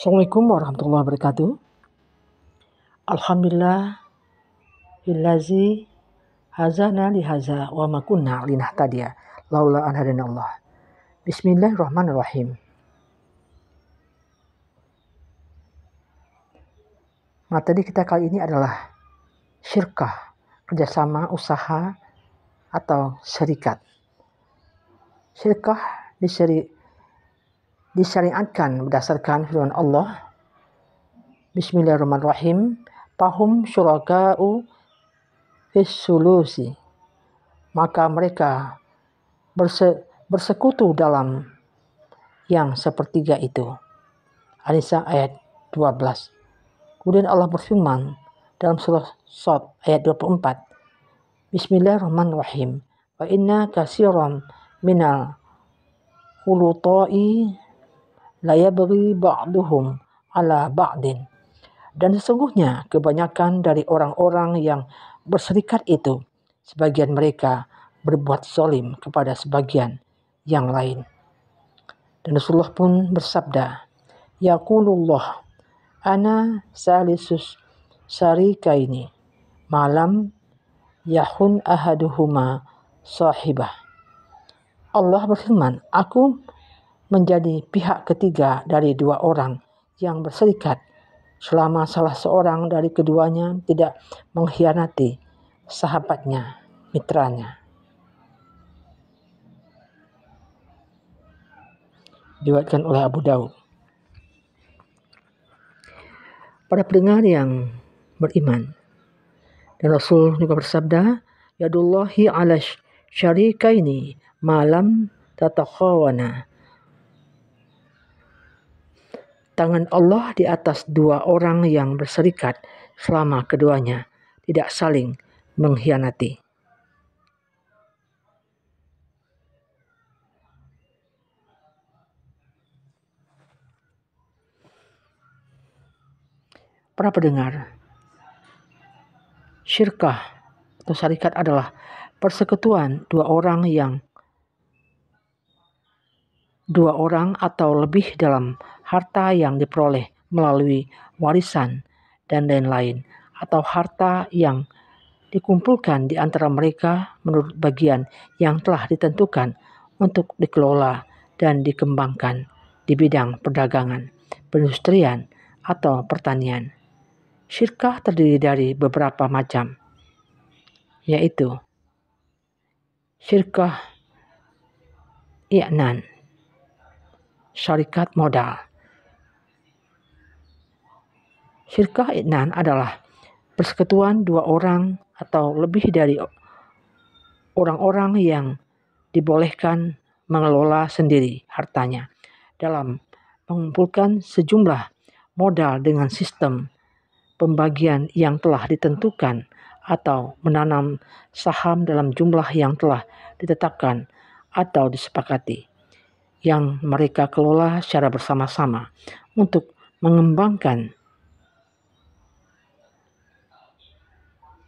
Assalamualaikum warahmatullahi wabarakatuh. Alhamdulillah illazi hazana lihaza wa ma kunna linahtadiya laula an hadanallah. Bismillahirrahmanirrahim. Materi kita kali ini adalah syirkah, kerjasama usaha atau syarikat. Syirkah disyariatkan berdasarkan firman Allah. Bismillahirrahmanirrahim. Fahum syuraka'u fis-sulusi. Maka mereka bersekutu dalam yang sepertiga itu. An-Nisa ayat 12. Kemudian Allah berfirman dalam surah Shad ayat 24. Bismillahirrahmanirrahim. Wa inna katsiran minal khuluta'i la yabghi ba'duhum ala ba'din. Dan sesungguhnya kebanyakan dari orang-orang yang berserikat itu, sebagian mereka berbuat zalim kepada sebagian yang lain. Dan Rasulullah pun bersabda, Yaqulullah ana salisus syarikaini malam yahun ahaduhuma sahibah. Allah berfirman, aku menjadi pihak ketiga dari dua orang yang berserikat selama salah seorang dari keduanya tidak mengkhianati sahabatnya, mitranya. Diriwayatkan oleh Abu Daud. Para pendengar yang beriman, dan Rasul juga bersabda, yadullahi ala syarikaini malam tatakhawana. Tangan Allah di atas dua orang yang berserikat selama keduanya tidak saling mengkhianati. Para pendengar, syirkah atau syarikat adalah persekutuan dua orang atau lebih dalam harta yang diperoleh melalui warisan dan lain-lain, atau harta yang dikumpulkan di antara mereka menurut bagian yang telah ditentukan untuk dikelola dan dikembangkan di bidang perdagangan, perindustrian, atau pertanian. Syirkah terdiri dari beberapa macam, yaitu syirkah i'nan, syarikat modal. Syirkah i'nan adalah persekutuan dua orang atau lebih dari orang-orang yang dibolehkan mengelola sendiri hartanya dalam mengumpulkan sejumlah modal dengan sistem pembagian yang telah ditentukan atau menanam saham dalam jumlah yang telah ditetapkan atau disepakati, yang mereka kelola secara bersama-sama untuk mengembangkan.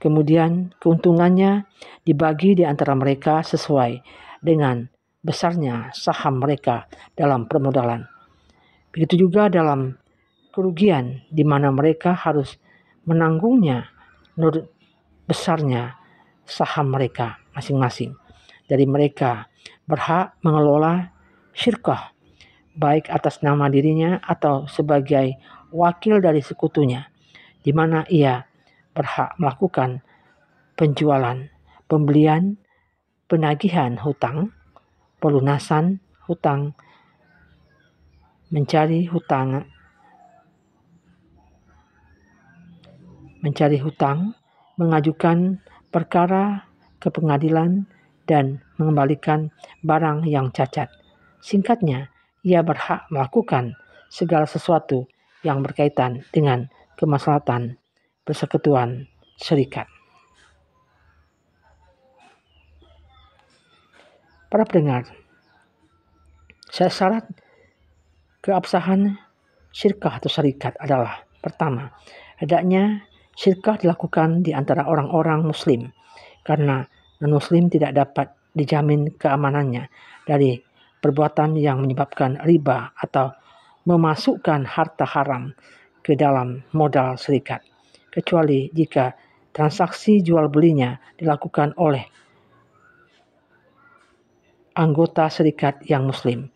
Kemudian keuntungannya dibagi di antara mereka sesuai dengan besarnya saham mereka dalam permodalan. Begitu juga dalam kerugian di mana mereka harus menanggungnya menurut besarnya saham mereka masing-masing. Jadi mereka berhak mengelola syirkah baik atas nama dirinya atau sebagai wakil dari sekutunya, di mana ia berhak melakukan penjualan, pembelian, penagihan hutang, pelunasan hutang, mencari hutang, mengajukan perkara ke pengadilan, dan mengembalikan barang yang cacat. Singkatnya, ia berhak melakukan segala sesuatu yang berkaitan dengan kemaslahatan persekutuan syarikat. Para pendengar, syarat keabsahan syirkah atau syarikat adalah: pertama, hendaknya syirkah dilakukan di antara orang-orang muslim, karena non-muslim tidak dapat dijamin keamanannya dari perbuatan yang menyebabkan riba atau memasukkan harta haram ke dalam modal serikat, kecuali jika transaksi jual belinya dilakukan oleh anggota serikat yang muslim.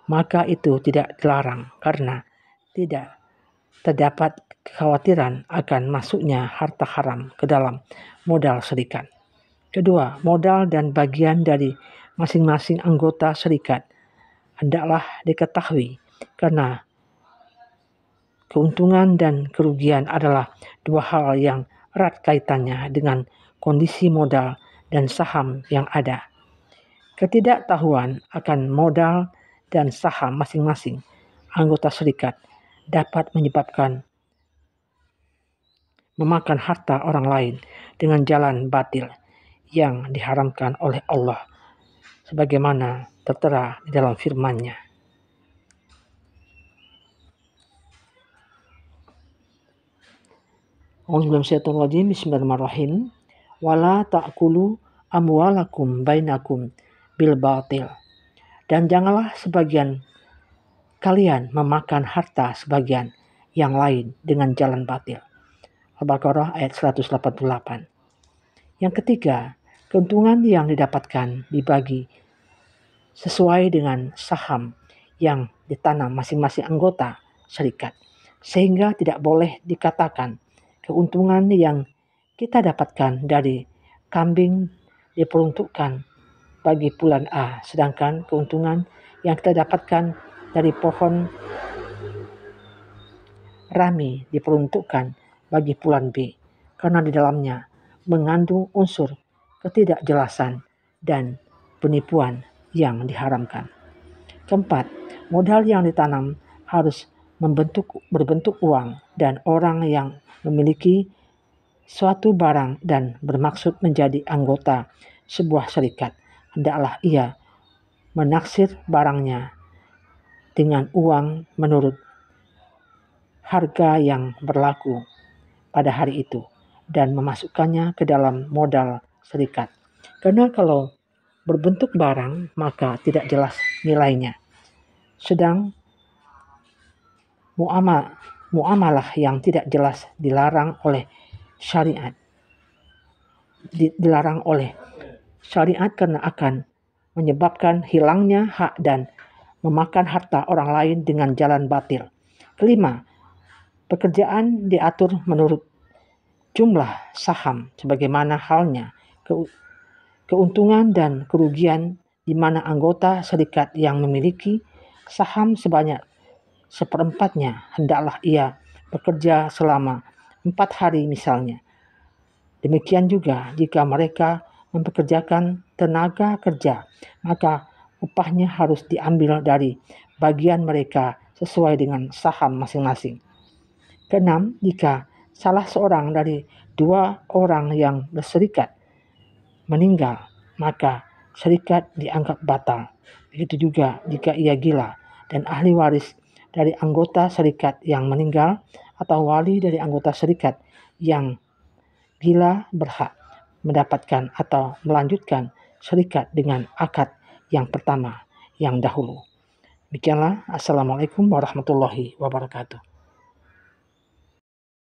Maka itu tidak dilarang karena tidak terdapat kekhawatiran akan masuknya harta haram ke dalam modal serikat. Kedua, modal dan bagian dari masing-masing anggota serikat hendaklah diketahui karena keuntungan dan kerugian adalah dua hal yang erat kaitannya dengan kondisi modal dan saham yang ada. Ketidaktahuan akan modal dan saham masing-masing anggota serikat dapat menyebabkan memakan harta orang lain dengan jalan batil yang diharamkan oleh Allah sebagaimana tertera di dalam firman-Nya. Bismillahirrahmanirrahim. Wala ta'kulu amwalakum bainakum bil batil. Dan janganlah sebagian kalian memakan harta sebagian yang lain dengan jalan batil. Al-Baqarah ayat 188. Yang ketiga, keuntungan yang didapatkan dibagi sesuai dengan saham yang ditanam masing-masing anggota serikat. Sehingga tidak boleh dikatakan keuntungan yang kita dapatkan dari kambing diperuntukkan bagi bulan A, sedangkan keuntungan yang kita dapatkan dari pohon rami diperuntukkan bagi bulan B, karena di dalamnya mengandung unsur ketidakjelasan dan penipuan yang diharamkan. Keempat, modal yang ditanam harus berbentuk uang, dan orang yang memiliki suatu barang dan bermaksud menjadi anggota sebuah serikat, hendaklah ia menaksir barangnya dengan uang menurut harga yang berlaku pada hari itu dan memasukkannya ke dalam modal serikat. Karena kalau berbentuk barang maka tidak jelas nilainya. Sedang muamalah yang tidak jelas dilarang oleh syariat. Dilarang oleh syariat karena akan menyebabkan hilangnya hak dan memakan harta orang lain dengan jalan batil. Kelima, pekerjaan diatur menurut jumlah saham sebagaimana halnya keuntungan dan kerugian di mana anggota serikat yang memiliki saham sebanyak 1/4-nya hendaklah ia bekerja selama 4 hari misalnya. Demikian juga jika mereka mempekerjakan tenaga kerja, maka upahnya harus diambil dari bagian mereka sesuai dengan saham masing-masing. Keenam, jika salah seorang dari 2 orang yang berserikat meninggal, maka serikat dianggap batal. Begitu juga jika ia gila dan ahli waris dari anggota serikat yang meninggal atau wali dari anggota serikat yang gila berhak mendapatkan atau melanjutkan serikat dengan akad yang pertama yang dahulu. Demikianlah. Assalamualaikum warahmatullahi wabarakatuh.